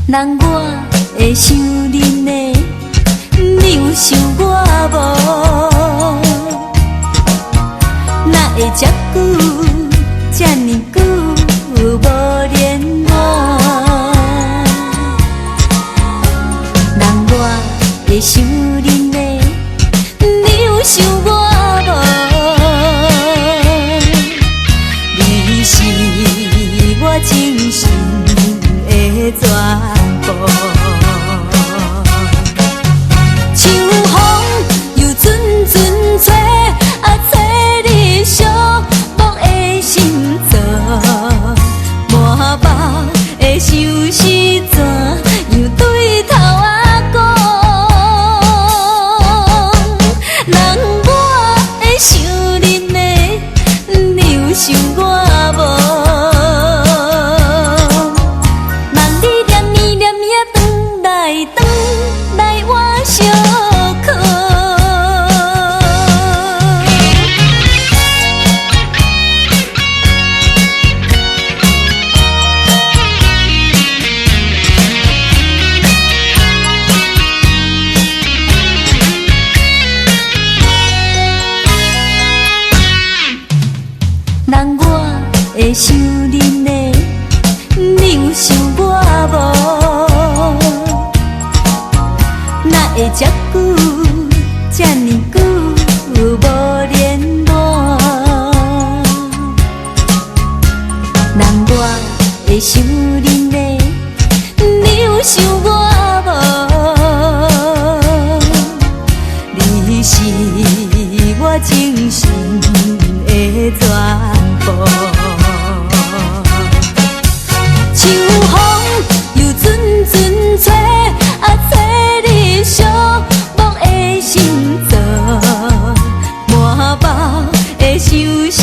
人我会想恁的，你有想我无？哪会这久这呢久无联络？人我会想恁的，你有想我无？你是我情深的全部。秋风又阵阵吹，吹你寂寞的心座，满腹的愁是怎样对头仔讲？人我会想恁的，你有想我无？人我会想恁的，你有想我无？哪会这久这呢久无联络？人我会想恁的，你有想我无？你是我情深的全部。秋风又阵阵吹，吹你寂寞的心座，满腹的愁是